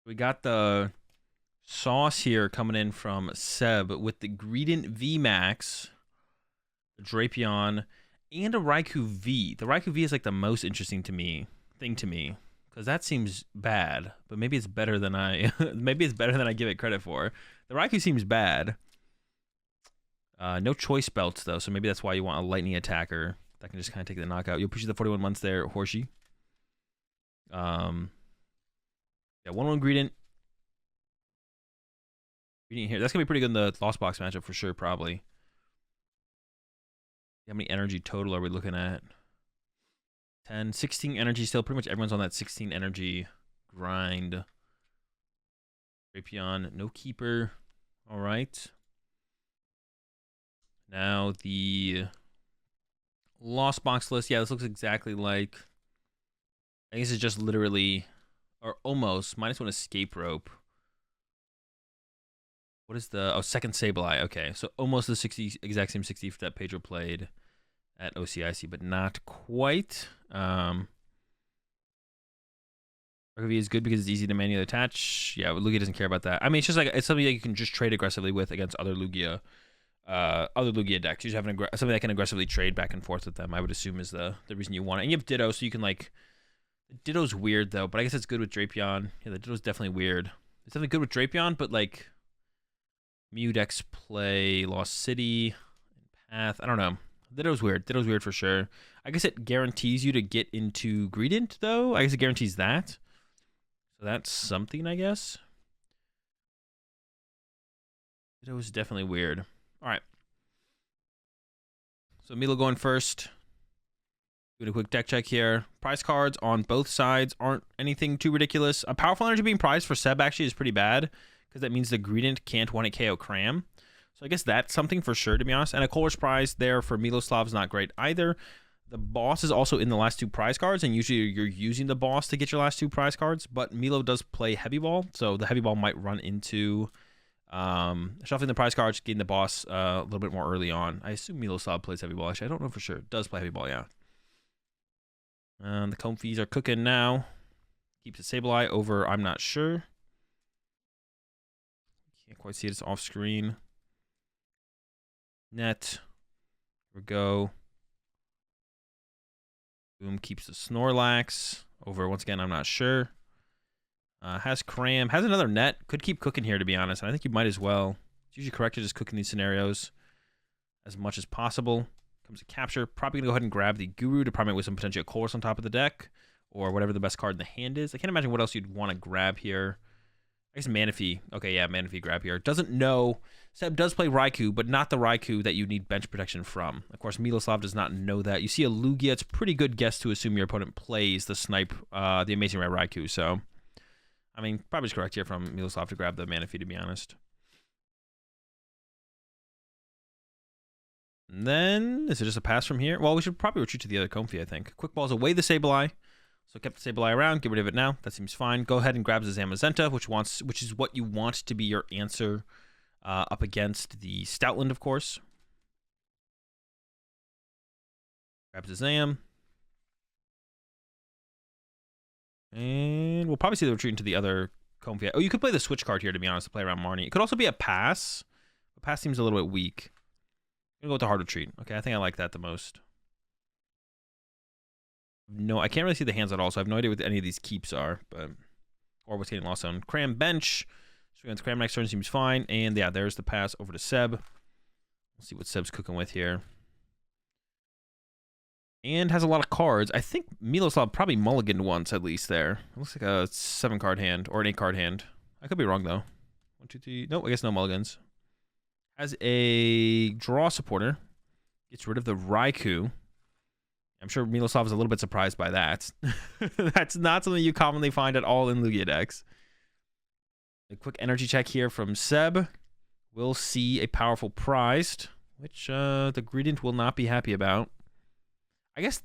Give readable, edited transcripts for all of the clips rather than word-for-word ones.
We got the sauce here coming in from Seb with the Greedent V Max, the Drapion, and a Raikou V. The Raikou V is like the most interesting thing to me, because that seems bad, but maybe it's better than I give it credit for. The Raikou seems bad. No choice belts though, so maybe that's why you want a lightning attacker that can just kind of take the knockout. You'll appreciate the 41 months there, Horsey. Yeah, 1-1 Greedent. Here. That's going to be pretty good in the Lost Box matchup for sure, probably. How many energy total are we looking at? 10, 16 energy still. Pretty much everyone's on that 16 energy grind. Drapion, no keeper. All right. Now the Lost Box list. Yeah, this looks exactly like... I guess it's just literally, or almost, -1 escape rope. What is the... Oh, second Sableye. Okay, so almost the exact same 60 that Pedro played at OCIC, but not quite. Raikou V is good because it's easy to manually attach. Yeah, Lugia doesn't care about that. I mean, it's just like, it's something that you can just trade aggressively with against other Lugia decks. You just have something that can aggressively trade back and forth with them, I would assume, is the reason you want it. And you have Ditto, so you can, like... Ditto's weird, though, but I guess it's good with Drapion. Yeah, the Ditto's definitely weird. It's definitely good with Drapion, but, like... Mew decks play Lost City, Path. I don't know. Ditto's weird. Ditto's weird for sure. I guess it guarantees you to get into Greedent, though. I guess it guarantees that. So that's something, I guess. Ditto's definitely weird. All right. So Milo going first. Doing a quick deck check here. Prize cards on both sides aren't anything too ridiculous. A powerful energy being prized for Seb actually is pretty bad, because that means the Greedent can't 1-hit KO Cram. So I guess that's something for sure, to be honest. And a Color's prize there for Miloslav is not great either. The boss is also in the last 2 prize cards, and usually you're using the boss to get your last 2 prize cards, but Milo does play Heavy Ball, so the Heavy Ball might run into shuffling the prize cards, getting the boss a little bit more early on. I assume Miloslav plays Heavy Ball. Actually, I don't know for sure. It does play Heavy Ball, yeah. The Comfies are cooking now. Keeps it Sableye over, I'm not sure. Can't quite see it. It's off screen. Net. Here we go. Boom keeps the Snorlax over. Once again, I'm not sure. Has Cram. Has another net. Could keep cooking here, to be honest. And I think you might as well. It's usually correct to just cook in these scenarios as much as possible. Comes a capture. Probably going to go ahead and grab the Guru to primate with some potential Colress on top of the deck, or whatever the best card in the hand is. I can't imagine what else you'd want to grab here. I guess Manaphy. Okay, yeah, Manaphy grab here. Doesn't know. Seb does play Raikou, but not the Raikou that you need bench protection from. Of course, Miloslav does not know that. You see a Lugia. It's a pretty good guess to assume your opponent plays the Snipe, the Amazing Red Raikou. So, I mean, probably just correct here from Miloslav to grab the Manaphy, to be honest. And then, is it just a pass from here? Well, we should probably retreat to the other Comfy, I think. Quick Ball's away the Sableye. So kept the Sableye around, get rid of it now. That seems fine. Go ahead and grab the Zamazenta, which is what you want to be your answer up against the Stoutland, of course. Grabs the Zam. And we'll probably see the retreat into the other Comfy. Oh, you could play the switch card here, to be honest, to play around Marnie. It could also be a pass. The pass seems a little bit weak. I'm going to go with the hard retreat. Okay, I think I like that the most. No, I can't really see the hands at all, so I have no idea what any of these keeps are, but or what's getting lost on. Cram bench. So against Cram next turn seems fine. And yeah, there's the pass over to Seb. We'll see what Seb's cooking with here. And has a lot of cards. I think Miloslav probably mulliganed once at least there. It looks like a 7-card hand or an 8-card hand. I could be wrong though. 1, 2, 3. No, I guess no mulligans. Has a draw supporter. Gets rid of the Raikou. I'm sure Miloslav is a little bit surprised by that. That's not something you commonly find at all in Lugia decks. A quick energy check here from Seb. We'll see a powerful prized, which the Greedent will not be happy about. I guess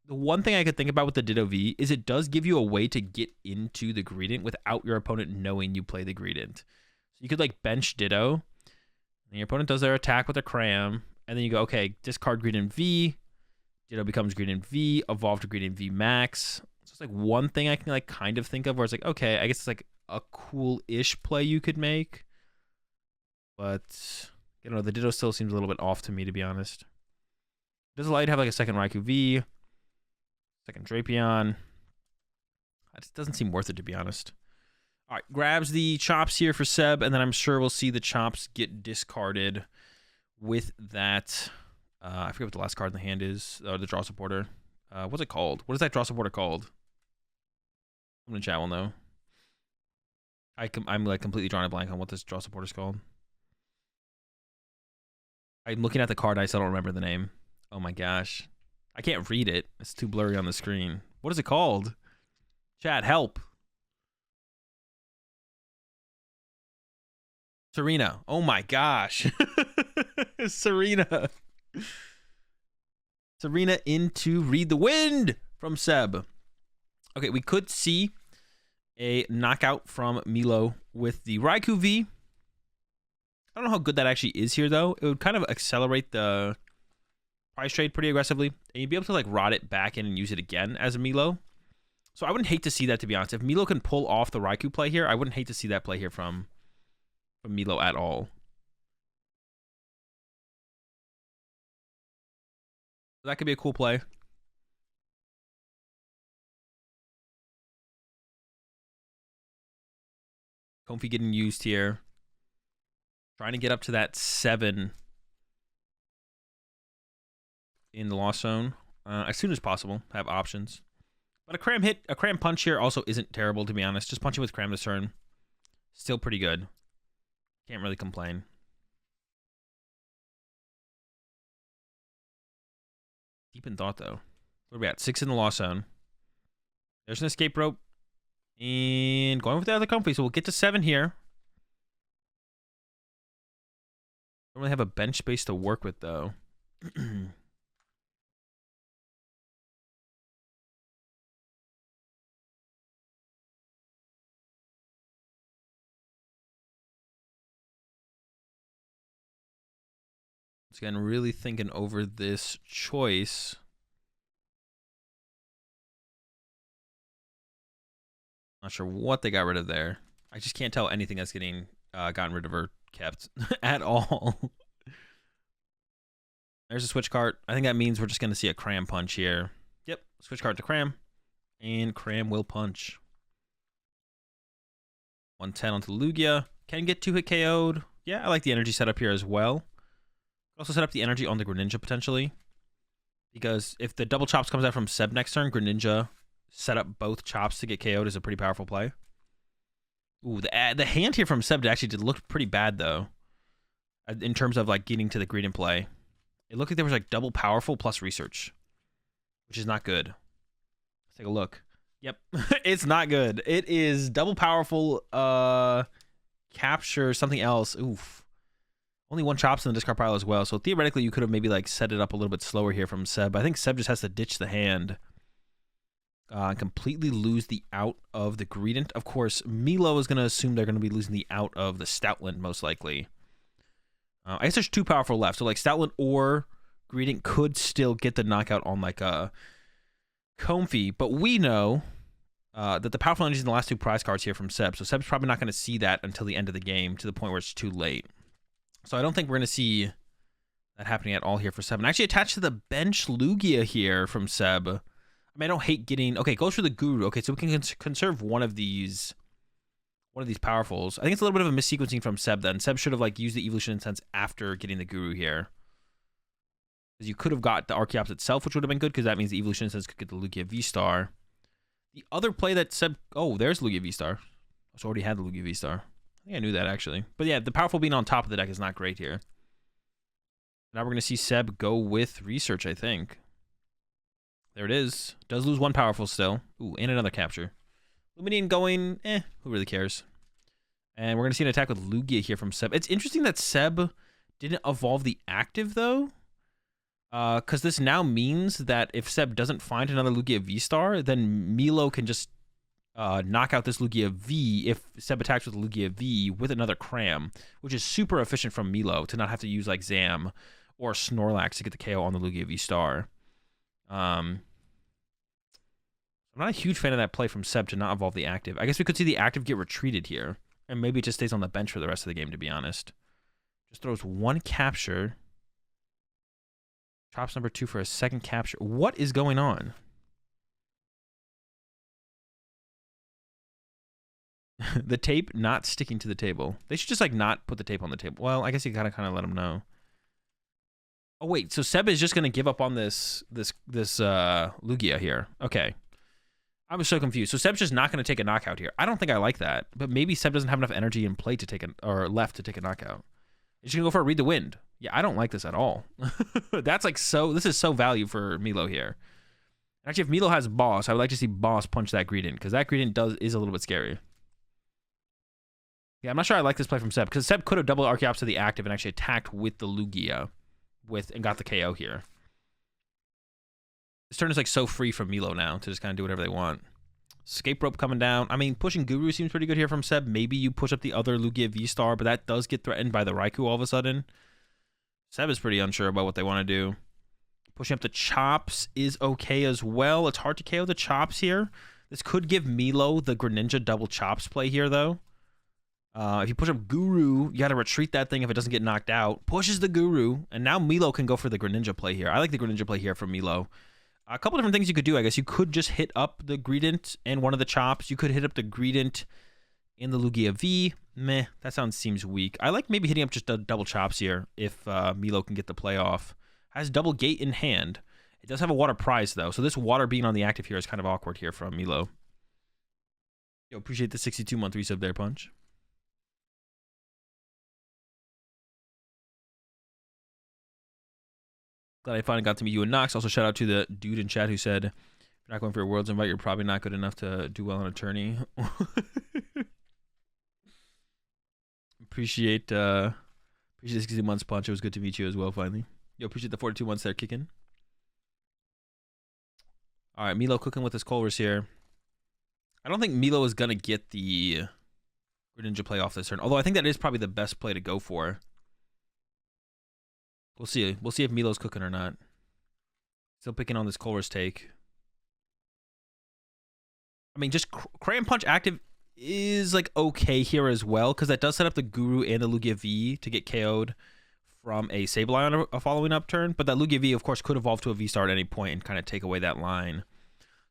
the one thing I could think about with the Ditto V is it does give you a way to get into the Greedent without your opponent knowing you play the Greedent. So you could like bench Ditto, and your opponent does their attack with a Cram, and then you go, okay, discard Greedent V. Ditto becomes Greedent V, evolve to Greedent V Max. So it's like one thing I can like kind of think of where it's like, okay, I guess it's like a cool-ish play you could make. But, you know, the Ditto still seems a little bit off to me, to be honest. Does Light have like a second Raikou V? Second Drapion? That just doesn't seem worth it, to be honest. All right, grabs the Chops here for Seb, and then I'm sure we'll see the Chops get discarded with that. I forget what the last card in the hand is. The Draw Supporter. What's it called? What is that Draw Supporter called? I'm in the chat will know. I'm like completely drawing a blank on what this Draw Supporter is called. I'm looking at the card. I still don't remember the name. Oh my gosh. I can't read it. It's too blurry on the screen. What is it called? Chat, help. Serena. Oh my gosh. Serena. Serena into Read the Wind from Seb. Okay, we could see a knockout from Milo with the Raikou V. I don't know how good that actually is here, though. It would kind of accelerate the price trade pretty aggressively, and you'd be able to like rot it back in and use it again as a Milo. So I wouldn't hate to see that, to be honest. If Milo can pull off the Raikou play here, I wouldn't hate to see that play here from Milo at all. That could be a cool play. Comfy getting used here. Trying to get up to that 7 in the loss zone as soon as possible. Have options. But a cram punch here also isn't terrible, to be honest. Just punching with cram this turn. Still pretty good. Can't really complain. Deep in thought, though. What are we at? 6 in the loss zone. There's an escape rope. And going with the other comfy, so we'll get to 7 here. Don't really have a bench space to work with, though. Again, really thinking over this choice. Not sure what they got rid of there. I just can't tell anything that's getting gotten rid of or kept at all. There's a switch card. I think that means we're just going to see a cram punch here. Yep, switch card to cram. And cram will punch. 110 onto Lugia. Can get 2-hit KO'd. Yeah, I like the energy setup here as well. Also set up the energy on the Greninja potentially. Because if the double chops comes out from Seb next turn, Greninja set up both chops to get KO'd is a pretty powerful play. Ooh, the hand here from Seb actually did look pretty bad, though. In terms of like getting to the Greedent play. It looked like there was like double powerful plus research. Which is not good. Let's take a look. Yep. It's not good. It is double powerful, capture, something else. Oof. Only 1 chops in the discard pile as well. So theoretically, you could have maybe like set it up a little bit slower here from Seb. I think Seb just has to ditch the hand. Completely lose the out of the Greedent. Of course, Milo is going to assume they're going to be losing the out of the Stoutland, most likely. I guess there's 2 powerful left. So like Stoutland or Greedent could still get the knockout on like a Comfy. But we know that the powerful energy is in the last 2 prize cards here from Seb. So Seb's probably not going to see that until the end of the game, to the point where it's too late. So I don't think we're going to see that happening at all here for Seb. And actually attached to the bench Lugia here from Seb. I mean, I don't hate getting... Okay, goes for the Guru. Okay, so we can conserve one of these powerfuls. I think it's a little bit of a missequencing from Seb then. Seb should have like used the Evolution Incense after getting the Guru here. Because you could have got the Archeops itself, which would have been good, because that means the Evolution Incense could get the Lugia V-Star. The other play that Seb... Oh, there's Lugia V-Star. I already had the Lugia V-Star. I think I knew that, actually. But yeah, the powerful being on top of the deck is not great here. Now we're going to see Seb go with Research, I think. There it is. Does lose 1 powerful still. Ooh, and another capture. Luminian going, who really cares? And we're going to see an attack with Lugia here from Seb. It's interesting that Seb didn't evolve the active, though. Because this now means that if Seb doesn't find another Lugia V-Star, then Milo can just knock out this Lugia V if Seb attacks with Lugia V with another Cram, which is super efficient from Milo to not have to use like Zam or Snorlax to get the KO on the Lugia V-Star. So I'm not a huge fan of that play from Seb to not evolve the active. I guess we could see the active get retreated here. And maybe it just stays on the bench for the rest of the game, to be honest. Just throws one capture. Chops number 2 for a second capture. What is going on? The tape not sticking to the table. They should just like not put the tape on the table. Well, I guess you gotta kind of let them know. Oh wait, so Seb is just gonna give up on this Lugia here. Okay, I was so confused. So Seb's just not gonna take a knockout here. I don't think I like that, but maybe Seb doesn't have enough energy in play to take or left to take a knockout. He's just gonna go for a read the wind. Yeah, I don't like this at all. That's like so. This is so value for Milo here. Actually, if Milo has boss, I would like to see boss punch that Greedent because that Greedent is a little bit scary. Yeah, I'm not sure I like this play from Seb because Seb could have doubled Archeops to the active and actually attacked with the Lugia and got the KO here. This turn is like so free from Milo now to just kind of do whatever they want. Escape rope coming down. I mean, pushing Guru seems pretty good here from Seb. Maybe you push up the other Lugia VSTAR, but that does get threatened by the Raikou all of a sudden. Seb is pretty unsure about what they want to do. Pushing up the Chops is okay as well. It's hard to KO the Chops here. This could give Milo the Greninja double Chops play here, though. If you push up Guru, you got to retreat that thing if it doesn't get knocked out. Pushes the Guru, and now Milo can go for the Greninja play here. I like the Greninja play here from Milo. A couple different things you could do, I guess. You could just hit up the Greedent and one of the Chops. You could hit up the Greedent and the Lugia V. Meh, that seems weak. I like maybe hitting up just a double Chops here if Milo can get the play off. Has double Gate in hand. It does have a water prize, though, so this water being on the active here is kind of awkward here from Milo. Yo, appreciate the 62-month resub there, Punch. Glad I finally got to meet you and Nox. Also, shout out to the dude in chat who said, if you're not going for a Worlds invite, you're probably not good enough to do well on a tourney. appreciate 60 months, Punch. It was good to meet you as well, finally. Yo, appreciate the 42 months there kicking. All right, Milo cooking with his Culvers here. I don't think Milo is going to get the Greninja play off this turn, although I think that is probably the best play to go for. We'll see. We'll see if Milo's cooking or not. Still picking on this Culver's take. I mean, just Cram Punch active is like okay here as well, because that does set up the Guru and the Lugia V to get KO'd from a Sableye on a following up turn. But that Lugia V, of course, could evolve to a V-Star at any point and kind of take away that line.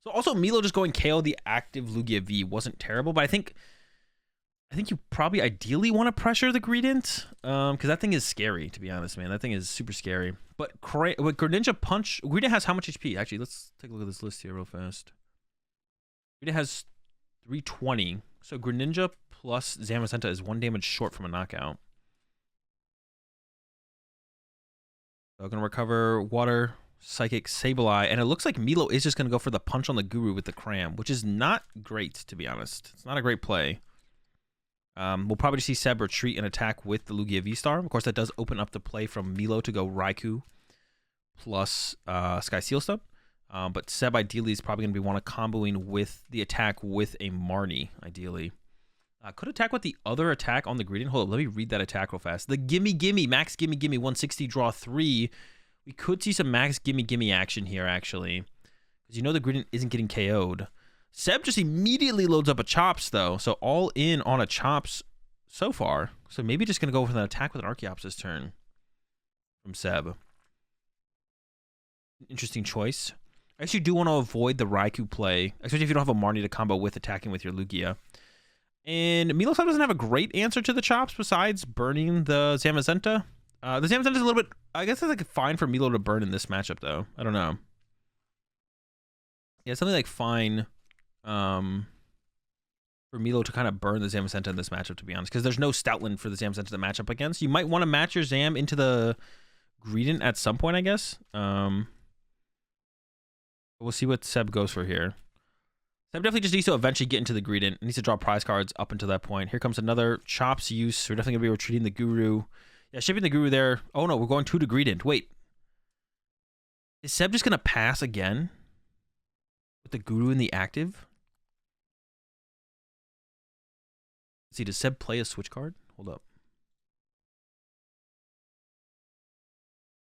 So also Milo just going KO the active Lugia V wasn't terrible, but I think you probably ideally want to pressure the Greedent, because that thing is scary, to be honest, man. That thing is super scary. But with Greninja Punch, Greedent has how much HP? Actually, let's take a look at this list here real fast. Greedent has 320, so Greninja plus Zamazenta is 1 damage short from a knockout. So going to recover Water, Psychic, Sableye, and it looks like Milo is just going to go for the punch on the Guru with the Cram, which is not great, to be honest. It's not a great play. We'll probably see Seb retreat and attack with the Lugia V-Star. Of course, that does open up the play from Milo to go Raikou plus Sky Seal Stub. But Seb ideally is probably going to be want to comboing with the attack with a Marnie, ideally. Could attack with the other attack on the Greedent. Hold up, let me read that attack real fast. The Gimme, Max Gimme, 160, draw 3. We could see some Max Gimme action here, actually. Because you know the Greedent isn't getting KO'd. Seb just immediately loads up a Chops, though. So all in on a Chops so far. So maybe just going to go with an attack with an Archeops this turn from Seb. Interesting choice. I guess you do want to avoid the Raikou play, especially if you don't have a Marnie to combo with attacking with your Lugia. And Milo doesn't have a great answer to the Chops besides burning the Zamazenta. The Zamazenta is a little bit, I guess it's like fine for Milo to burn in this matchup, though. I don't know. Yeah, something like fine for Milo to kind of burn the Zamazenta in this matchup, to be honest, because there's no Stoutland for the Zamazenta to match up against. You might want to match your Zam into the Greedent at some point, I guess. We'll see what Seb goes for here. Seb definitely just needs to eventually get into the Greedent. Needs to draw prize cards up until that point. Here comes another Chops use. We're definitely going to be retreating the Guru. Yeah, shipping the Guru there. Oh no, we're going to the Greedent. Wait. Is Seb just going to pass again? With the Guru in the active? Let's see, does Seb play a switch card? Hold up.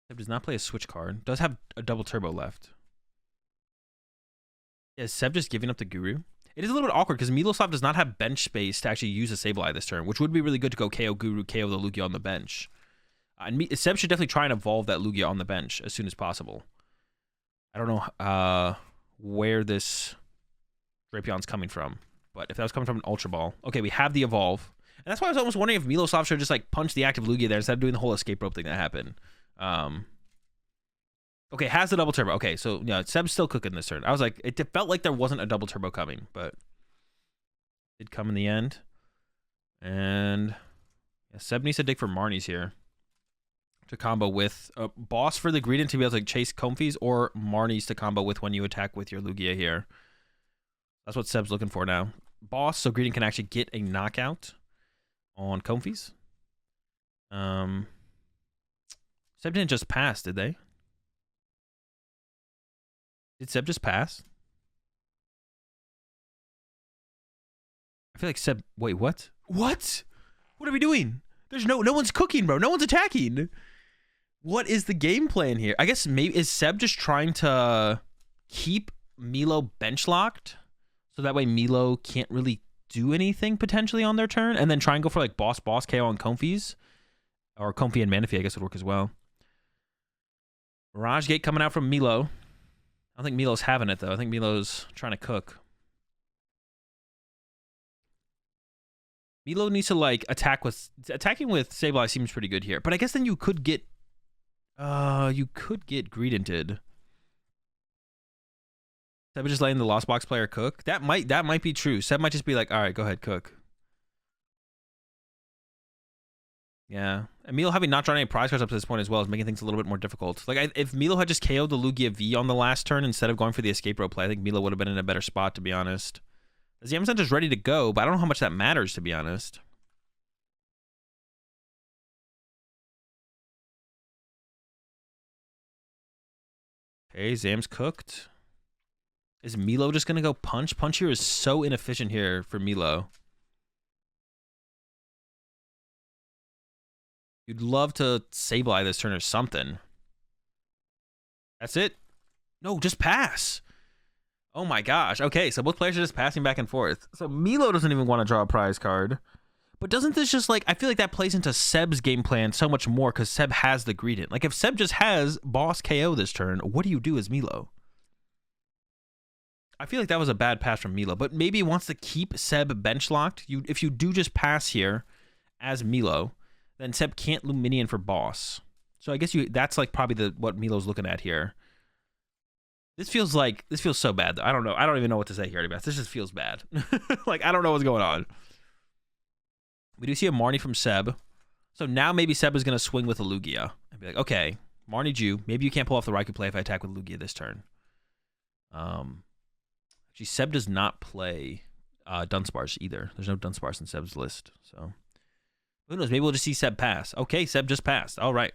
Seb does not play a switch card. Does have a double turbo left. Yeah, is Seb just giving up the Guru? It is a little bit awkward because Miloslav does not have bench space to actually use a Sableye this turn, which would be really good to go KO Guru, KO the Lugia on the bench. And Seb should definitely try and evolve that Lugia on the bench as soon as possible. I don't know where this Drapion's coming from, but if that was coming from an Ultra Ball. Okay, we have the evolve. And that's why I was almost wondering if Miloslav should just like punch the active Lugia there instead of doing the whole escape rope thing that happened. Okay, has the double turbo. Okay, so yeah, Seb's still cooking this turn. I was like, it felt like there wasn't a double turbo coming, but it did come in the end. And yeah, Seb needs to dig for Marnies here to combo with a boss for the Greedent to be able to like, chase Comfies, or Marnies to combo with when you attack with your Lugia here. That's what Seb's looking for now. Boss, so Greedent can actually get a knockout on Comfies. Seb didn't just pass, did they? Did Seb just pass? I feel like Seb... Wait, what? What? What are we doing? There's no one's cooking, bro. No one's attacking. What is the game plan here? I guess maybe... Is Seb just trying to keep Milo bench locked? So that way Milo can't really do anything potentially on their turn? And then try and go for like boss KO on Comfies? Or Comfy and Manaphy, I guess, would work as well. Mirage Gate coming out from Milo. I don't think Milo's having it, though. I think Milo's trying to cook. Milo needs to, like, attacking with Sableye seems pretty good here. But I guess then you could get... Greedented. Seb just letting the Lost Box player cook? That might be true. Seb might just be like, all right, go ahead, cook. Yeah. And Milo having not drawn any prize cards up to this point as well is making things a little bit more difficult. Like, if Milo had just KO'd the Lugia V on the last turn instead of going for the escape rope play, I think Milo would have been in a better spot, to be honest. The Zamazenta's ready to go, but I don't know how much that matters, to be honest. Okay, Zam's cooked. Is Milo just going to go punch? Punch here is so inefficient here for Milo. You'd love to Sableye this turn or something. That's it? No, just pass. Oh my gosh. Okay, so both players are just passing back and forth. So Milo doesn't even want to draw a prize card. But doesn't this just like... I feel like that plays into Seb's game plan so much more because Seb has the Greedent. Like if Seb just has boss KO this turn, what do you do as Milo? I feel like that was a bad pass from Milo. But maybe he wants to keep Seb bench locked. If you do just pass here as Milo... then Seb can't Luminion for boss. So I guess that's like probably what Milo's looking at here. This feels so bad though. I don't know. I don't even know what to say here, to be honest. This just feels bad. Like I don't know what's going on. We do see a Marnie from Seb. So now maybe Seb is gonna swing with a Lugia. And be like, okay, Marnie'd you. Maybe you can't pull off the Raikou play if I attack with Lugia this turn. Actually Seb does not play Dunsparce either. There's no Dunsparce in Seb's list, so who knows? Maybe we'll just see Seb pass. Okay, Seb just passed. All right.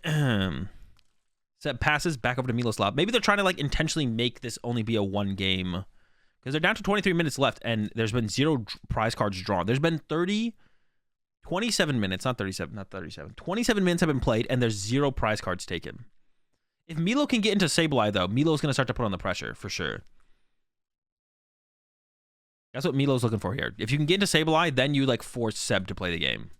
Seb passes back over to Miloslav. Maybe they're trying to like intentionally make this only be a one game because they're down to 23 minutes left and there's been 0 prize cards drawn. There's been 27 minutes, not 37, 27 minutes have been played and there's 0 prize cards taken. If Milo can get into Sableye though, Milo's going to start to put on the pressure for sure. That's what Milo's looking for here. If you can get into Sableye, then you like force Seb to play the game.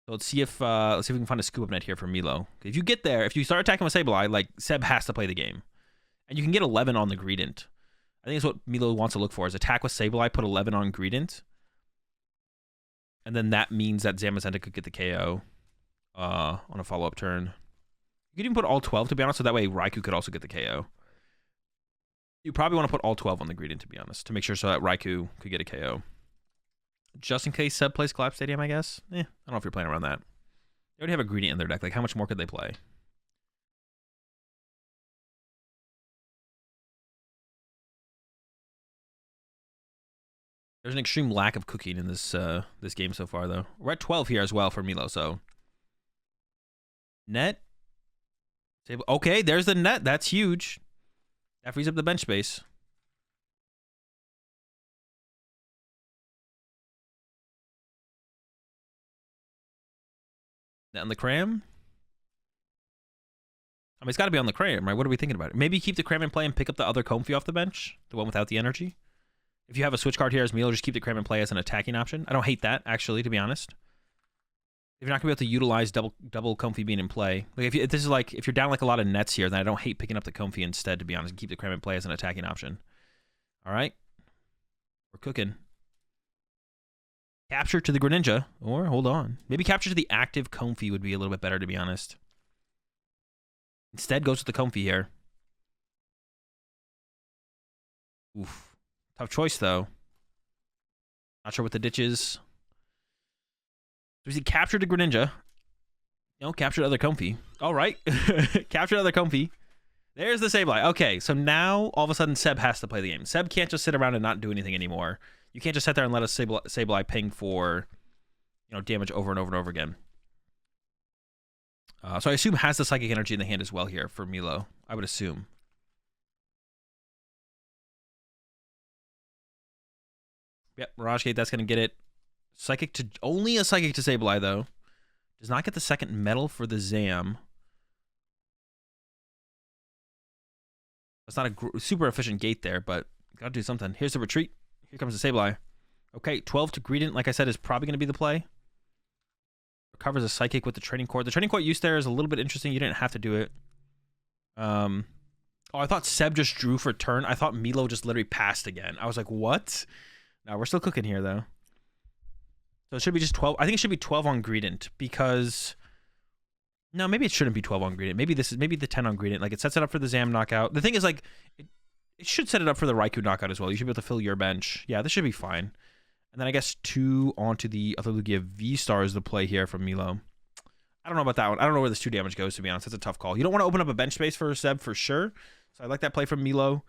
So let's see if we can find a scoop up net here for Milo. If you get there, if you start attacking with Sableye, like Seb has to play the game. And you can get 11 on the Greedent. I think that's what Milo wants to look for is attack with Sableye, put 11 on Greedent. And then that means that Zamazenta could get the KO on a follow-up turn. You could even put all 12 to be honest, so that way Raikou could also get the KO. You probably want to put all 12 on the Greedent, to be honest, to make sure so that Raikou could get a KO. Just in case Seb plays Collapse Stadium, I guess. I don't know if you're playing around that. They already have a Greedent in their deck. Like, how much more could they play? There's an extreme lack of cooking in this this game so far, though. We're at 12 here as well for Milo, so... Net. Okay, there's the net. That's huge. That frees up the bench space. Net in the cram. mean, it's got to be on the Cram, right? What are we thinking about? Maybe keep the Cram in play and pick up the other Comfy off the bench, the one without the energy. If you have a switch card here as Milo, just keep the Cram in play as an attacking option. I don't hate that, actually, to be honest. If you're not going to be able to utilize double Comfy being in play. Like, if this is like, if you're down like a lot of nets here, then I don't hate picking up the Comfy instead, to be honest, and keep the Cram in play as an attacking option. All right. We're cooking. Capture to the Greninja, or hold on. Maybe capture to the active Comfy would be a little bit better, to be honest. Instead, goes with the Comfy here. Oof. Tough choice, though. Not sure what the ditch is. So we see capture to Greninja. No, capture the other Comfy. All right. Capture the other Comfy. There's the Sableye. Okay, so now all of a sudden Seb has to play the game. Seb can't just sit around and not do anything anymore. You can't just sit there and let a Sableye ping for, damage over and over and over again. So I assume has the Psychic Energy in the hand as well here for Milo. I would assume. Yep, Mirage Gate, that's going to get it. Only a Psychic to Sableye, though. Does not get the second Metal for the Zam. That's not a super efficient gate there, but got to do something. Here's the retreat. Here comes the Sableye. Okay, 12 to Greedent, like I said, is probably going to be the play. Recovers a Psychic with the Training Court. The Training Court use there is a little bit interesting. You didn't have to do it. Oh, I thought Seb just drew for turn. I thought Milo just literally passed again. I was like, what? No, we're still cooking here, though. So it should be just 12. I think it should be 12 on Greedent because... No, maybe it shouldn't be 12 on Greedent. Maybe the 10 on Greedent. Like, it sets it up for the Zam knockout. The thing is, like, it should set it up for the Raikou knockout as well. You should be able to fill your bench. Yeah, this should be fine. And then I guess 2 onto the other Lugia VSTAR is the play here from Milo. I don't know about that one. I don't know where this 2 damage goes, to be honest. That's a tough call. You don't want to open up a bench space for Seb for sure. So I like that play from Milo.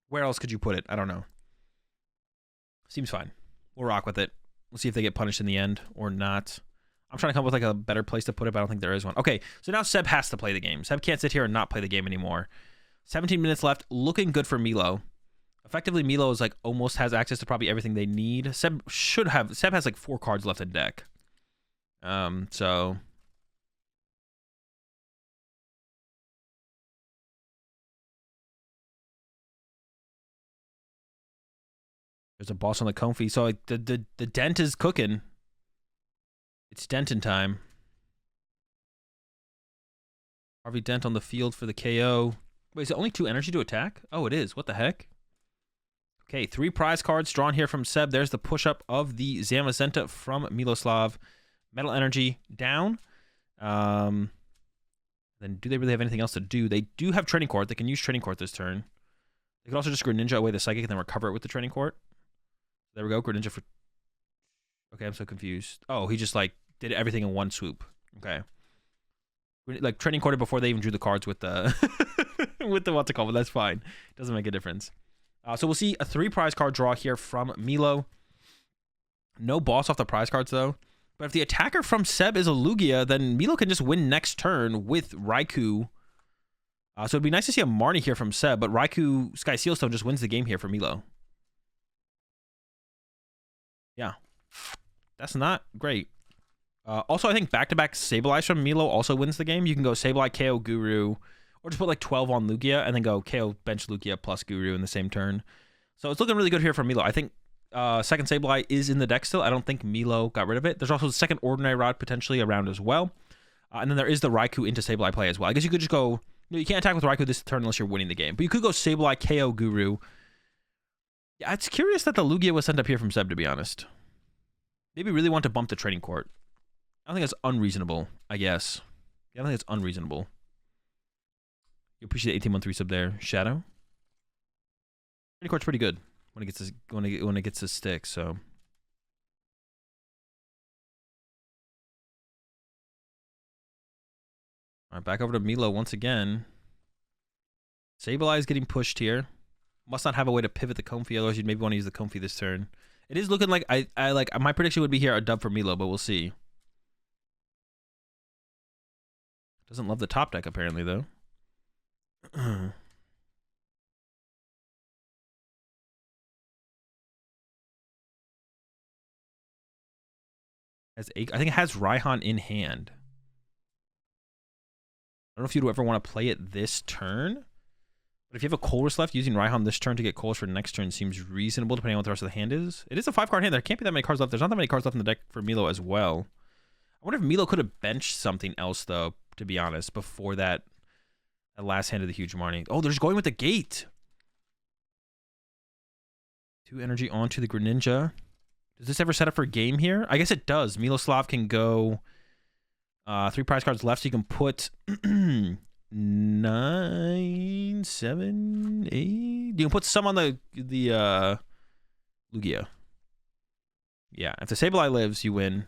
Where else could you put it? I don't know. Seems fine. We'll rock with it. We'll see if they get punished in the end or not. I'm trying to come up with like a better place to put it, but I don't think there is one. Okay, so now Seb has to play the game. Seb can't sit here and not play the game anymore. 17 minutes left. Looking good for Milo. Effectively, Milo is like almost has access to probably everything they need. Seb has like 4 cards left in deck. So there's a boss on the Comfy. So like, the dent is cooking. It's Denton time. Harvey Dent on the field for the KO. Wait, is it only 2 energy to attack? Oh, it is. What the heck? Okay, 3 prize cards drawn here from Seb. There's the push-up of the Zamazenta from Miloslav. Metal energy down. Then do they really have anything else to do? They do have Training Court. They can use Training Court this turn. They could also just Greninja away the Psychic and then recover it with the Training Court. There we go. Greninja for... Okay, I'm so confused. Oh, he just, like, did everything in one swoop. Okay. Like, Training Court before they even drew the cards with the... with the what's it called, but that's fine. Doesn't make a difference. So we'll see a 3 prize card draw here from Milo. No boss off the prize cards, though. But if the attacker from Seb is a Lugia, then Milo can just win next turn with Raikou. So it'd be nice to see a Marnie here from Seb, but Raikou Sky Sealstone just wins the game here for Milo. Yeah. That's not great. Also, I think back-to-back Sableyes from Milo also wins the game. You can go Sableye, KO, Guru, or just put like 12 on Lugia and then go KO, bench Lugia plus Guru in the same turn. So it's looking really good here for Milo. I think second Sableye is in the deck still. I don't think Milo got rid of it. There's also the second Ordinary Rod potentially around as well. And then there is the Raikou into Sableye play as well. I guess you could just go... You can't attack with Raikou this turn unless you're winning the game. But you could go Sableye, KO, Guru. Yeah, it's curious that the Lugia was sent up here from Seb, to be honest. Maybe really want to bump the Training Court. I don't think that's unreasonable, I guess. Yeah, I don't think it's unreasonable. You appreciate the 18-month resub there, Shadow. Training Court's pretty good when it gets to stick, so. All right, back over to Milo once again. Sableye is getting pushed here. Must not have a way to pivot the Comfy, otherwise you'd maybe want to use the Comfy this turn. It is looking like I like my prediction would be here a dub for Milo, but we'll see. Doesn't love the top deck apparently though. I think it has Raihan in hand. don't know if you'd ever want to play it this turn. But if you have a Colress left, using Raihan this turn to get Colress for next turn seems reasonable, depending on what the rest of the hand is. It is a 5-card hand. There can't be that many cards left. There's not that many cards left in the deck for Milo as well. I wonder if Milo could have benched something else, though, to be honest, before that last hand of the Huge Marnie. Oh, they're just going with the gate. 2 energy onto the Greninja. Does this ever set up for a game here? I guess it does. Miloslav can go 3 prize cards left, so you can put 9, 7, 8. You can put some on the Lugia. Yeah, if the Sableye lives, you win.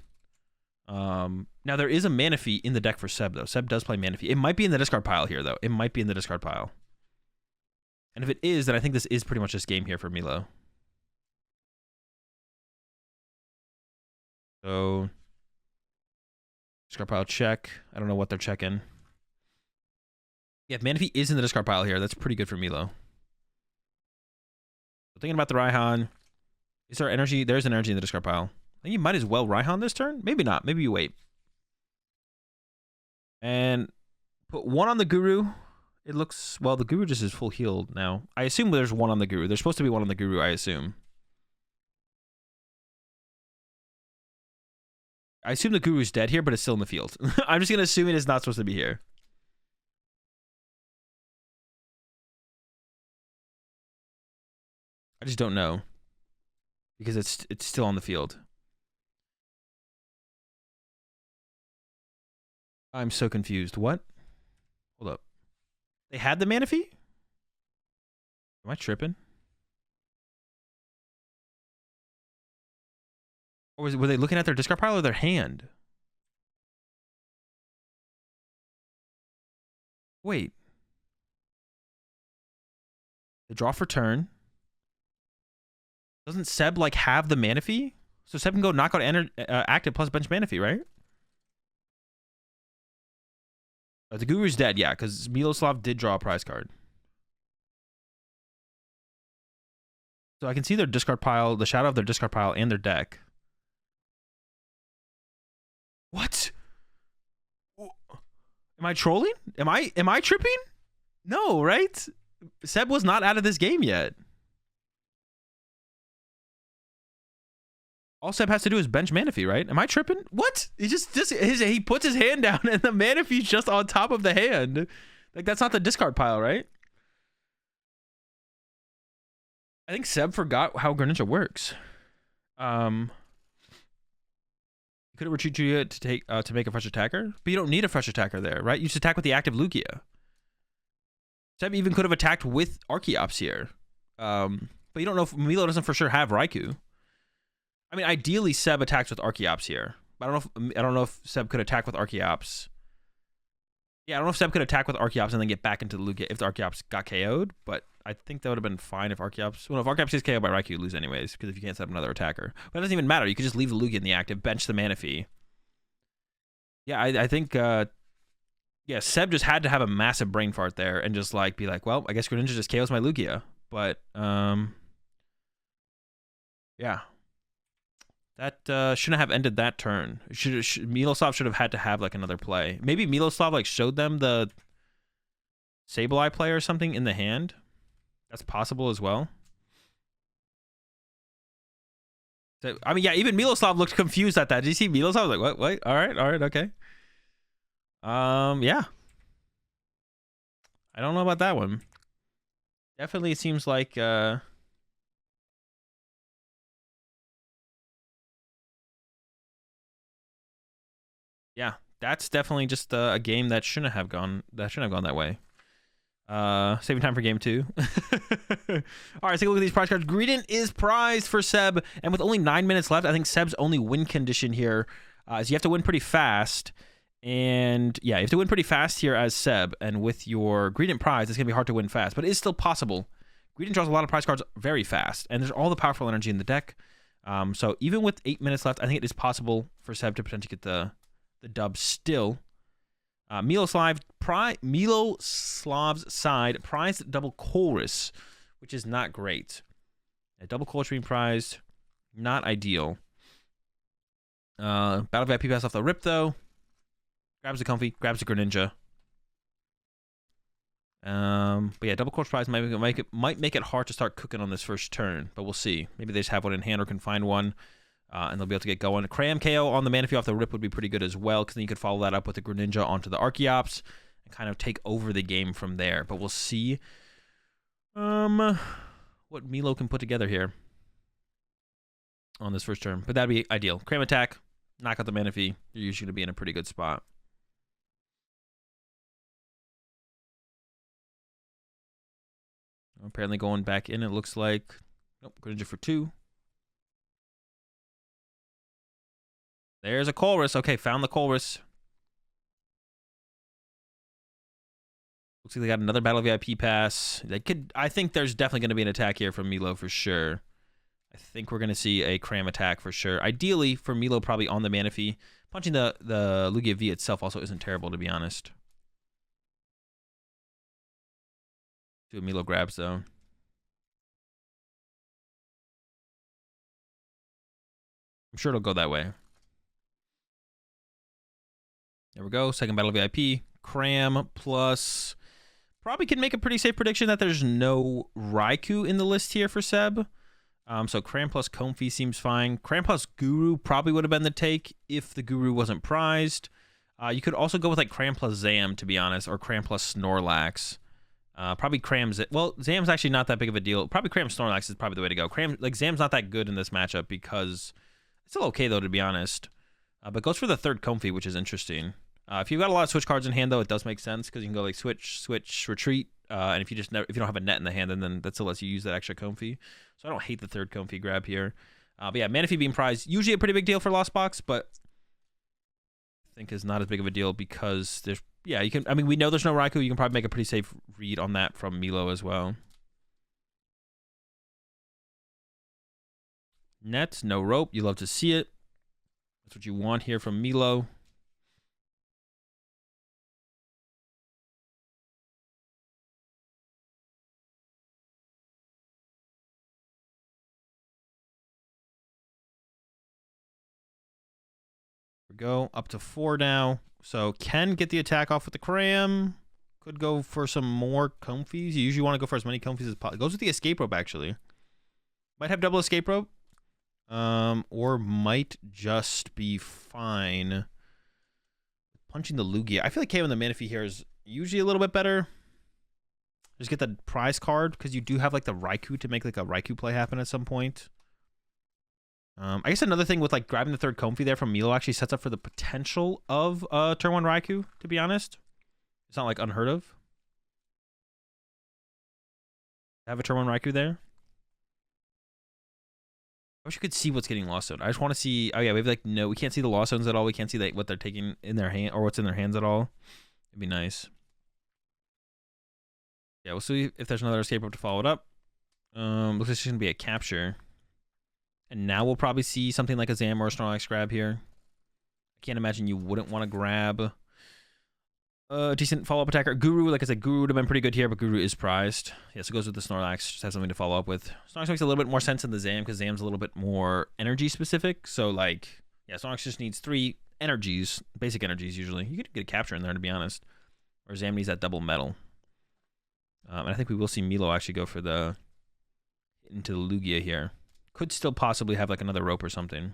Now there is a Manaphy in the deck for Seb, though. Seb does play Manaphy. It might be in the discard pile here, though. It might be in the discard pile. And if it is, then I think this is pretty much this game here for Milo. So, discard pile check. I don't know what they're checking. Yeah, if Manaphy is in the discard pile here, that's pretty good for Milo. So thinking about the Raihan. Is there energy? There's an energy in the discard pile. I think you might as well Raihan this turn. Maybe not. Maybe you wait. And put 1 on the Guru. It looks... Well, the Guru just is full healed now. I assume there's 1 on the Guru. There's supposed to be 1 on the Guru, I assume. I assume the Guru's dead here, but it's still in the field. I'm just going to assume it is not supposed to be here. I just don't know. Because it's still on the field. I'm so confused. What? Hold up. They had the Manaphy? Am I tripping? Or were they looking at their discard pile or their hand? Wait. They draw for turn. Doesn't Seb, like, have the Manaphy? So Seb can go knock out active plus bench Manaphy, right? The Guru's dead, yeah, because Miloslav did draw a prize card. So I can see their discard pile, the shadow of their discard pile, and their deck. What? Am I trolling? Am I tripping? No, right? Seb was not out of this game yet. All Seb has to do is bench Manaphy, right? Am I tripping? What? He puts his hand down and the Manaphy's just on top of the hand. Like, that's not the discard pile, right? I think Seb forgot how Greninja works. You could have retreated it to take to make a fresh attacker, but you don't need a fresh attacker there, right? You just attack with the active Lugia. Seb even could have attacked with Archeops here. But you don't know if Milo doesn't for sure have Raikou. I mean, ideally Seb attacks with Archeops here. I don't know if Seb could attack with Archeops. Yeah, I don't know if Seb could attack with Archeops and then get back into the Lugia if the Archeops got KO'd, but I think that would have been fine if Archeops... Well, if Archeops gets KO'd by Raikou, you lose anyways, because if you can't set up another attacker. But it doesn't even matter. You could just leave the Lugia in the active, bench the Manaphy. Yeah, I think... yeah, Seb just had to have a massive brain fart there and just, like, be like, well, I guess Greninja just KOs my Lugia. But, yeah. That shouldn't have ended that turn. Miloslav should have had to have, like, another play. Maybe Miloslav, like, showed them the Sableye play or something in the hand. That's possible as well. So, I mean, yeah, even Miloslav looked confused at that. Did you see Miloslav? Like, what? Wait, all right, okay. Yeah. I don't know about that one. Definitely seems like, yeah, that's definitely just a game that shouldn't have gone that way. Saving time for game 2. All right, let's take a look at these prize cards. Greedent is prized for Seb, and with only 9 minutes left, I think Seb's only win condition here is you have to win pretty fast. And yeah, you have to win pretty fast here as Seb, and with your Greedent prize, it's gonna be hard to win fast, but it is still possible. Greedent draws a lot of prize cards very fast, and there's all the powerful energy in the deck. So even with 8 minutes left, I think it is possible for Seb to potentially get the dub still. Miloslav's side prized double Colress, which is not great. A double Colress being prized, not ideal. Battle VIP pass off the rip though. Grabs the Comfy, grabs the Greninja. But yeah, double corpse prize might make it hard to start cooking on this first turn, but we'll see. Maybe they just have one in hand or can find one, and they'll be able to get going. Cram KO on the Manaphy off the rip would be pretty good as well, because then you could follow that up with a Greninja onto the Archeops and kind of take over the game from there. But we'll see what Milo can put together here on this first turn. But that'd be ideal. Cram attack, knock out the Manaphy. You're usually going to be in a pretty good spot. Apparently going back in, it looks like. Nope, Greninja for 2. There's a Colress. Okay, found the Colress. Looks like they got another Battle VIP pass. They could. I think there's definitely going to be an attack here from Milo for sure. I think we're going to see a Cram attack for sure. Ideally, for Milo, probably on the Manaphy. Punching the Lugia V itself also isn't terrible, to be honest. 2 Milo grabs, though. I'm sure it'll go that way. There we go. Second Battle VIP. Cram plus... Probably can make a pretty safe prediction that there's no Raikou in the list here for Seb. So Cram plus Comfey seems fine. Cram plus Guru probably would have been the take if the Guru wasn't prized. You could also go with like Cram plus Zam, to be honest, or Cram plus Snorlax. Probably Cram's... Well, Zam's actually not that big of a deal. Probably Cram Snorlax is probably the way to go. Cram, like, Zam's not that good in this matchup because... It's still okay, though, to be honest. But goes for the third Comfey, which is interesting. If you've got a lot of switch cards in hand, though, it does make sense because you can go like switch, retreat, and if you just if you don't have a net in the hand, then that still lets you use that extra Comfey. So I don't hate the third Comfey grab here. But yeah, Manaphy being prized, usually a pretty big deal for Lost Box, but I think is not as big of a deal because there's you can. I mean, we know there's no Raikou. You can probably make a pretty safe read on that from Milo as well. Net, no rope. You love to see it. That's what you want here from Milo. Go up to 4 now. So can get the attack off with the Cram. Could go for some more Comfies. You usually want to go for as many Comfies as possible. Goes with the escape rope, actually. Might have double escape rope. Or might just be fine. Punching the Lugia. I feel like KO on the Manaphy here is usually a little bit better. Just get the prize card because you do have like the Raikou to make like a Raikou play happen at some point. I guess another thing with like grabbing the third Comfey there from Milo actually sets up for the potential of turn 1 Raikou, to be honest. It's not like unheard of. Have a turn 1 Raikou there. I wish you could see what's getting lost zone. I just want to see. Oh yeah, we have like we can't see the lost zones at all. We can't see like what they're taking in their hand or what's in their hands at all. It'd be nice. Yeah, we'll see if there's another escape rope to follow it up. Looks like it's gonna be a capture. And now we'll probably see something like a Zam or a Snorlax grab here. I can't imagine you wouldn't want to grab a decent follow-up attacker. Guru, like I said, Guru would have been pretty good here, but Guru is prized. Yeah, so it goes with the Snorlax. Just have something to follow up with. Snorlax makes a little bit more sense than the Zam, because Zam's a little bit more energy-specific. So, like, yeah, Snorlax just needs 3 energies, basic energies usually. You could get a capture in there, to be honest. Or Zam needs that double metal. And I think we will see Milo actually go for into the Lugia here. Could still possibly have like another rope or something.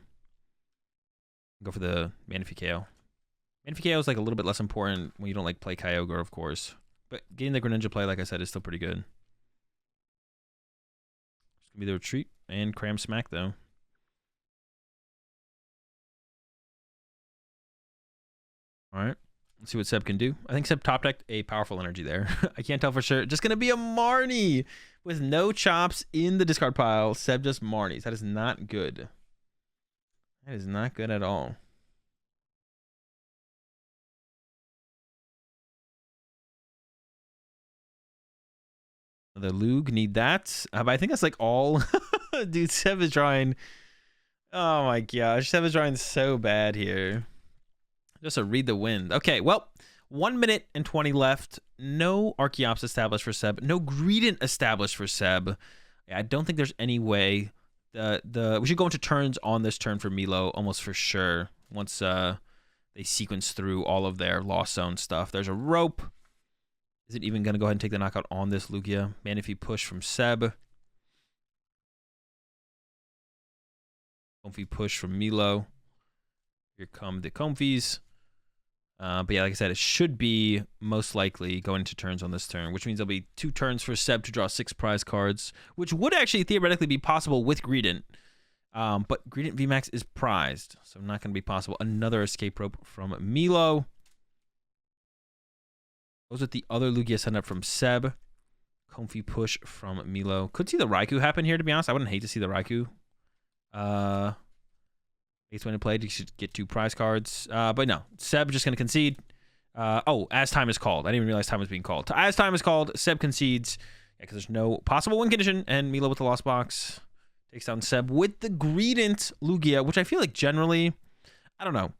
Go for the Manaphy KO. Manaphy KO is like a little bit less important when you don't like play Kyogre, of course. But getting the Greninja play, like I said, is still pretty good. It's gonna be the retreat and Cram Smack though. Alright. Let's see what Seb can do. I think Seb top decked a powerful energy there. I can't tell for sure. Just gonna be a Marnie with no chops in the discard pile. Seb just Marnies. That is not good. That is not good at all. The Lug need that. But I think that's like all. Dude, Seb is drawing. Oh my gosh. Seb is drawing so bad here. Just a read the wind. Okay, well, 1 minute and 20 left. No Archeops established for Seb. No Greedent established for Seb. I don't think there's any way. We should go into turns on this turn for Milo, almost for sure. Once they sequence through all of their Lost Zone stuff. There's a rope. Is it even going to go ahead and take the knockout on this Lugia? Manaphy push from Seb. Comfy push from Milo. Here come the Comfies. But yeah, like I said, it should be most likely going into turns on this turn, which means there'll be 2 turns for Seb to draw 6 prize cards, which would actually theoretically be possible with Greedent. But Greedent VMAX is prized, so not going to be possible. Another escape rope from Milo. Those are the other Lugia sent up from Seb. Comfy push from Milo. Could see the Raikou happen here, to be honest. I wouldn't hate to see the Raikou. 8th win to play, you should get 2 prize cards. But no, Seb just going to concede. As time is called. I didn't even realize time was being called. As time is called, Seb concedes. Yeah, because there's no possible win condition. And Milo with the lost box takes down Seb with the Greedent Lugia, which I feel like generally, I don't know.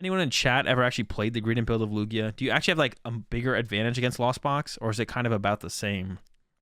Anyone in chat ever actually played the Greedent build of Lugia? Do you actually have like a bigger advantage against Lost Box? Or is it kind of about the same?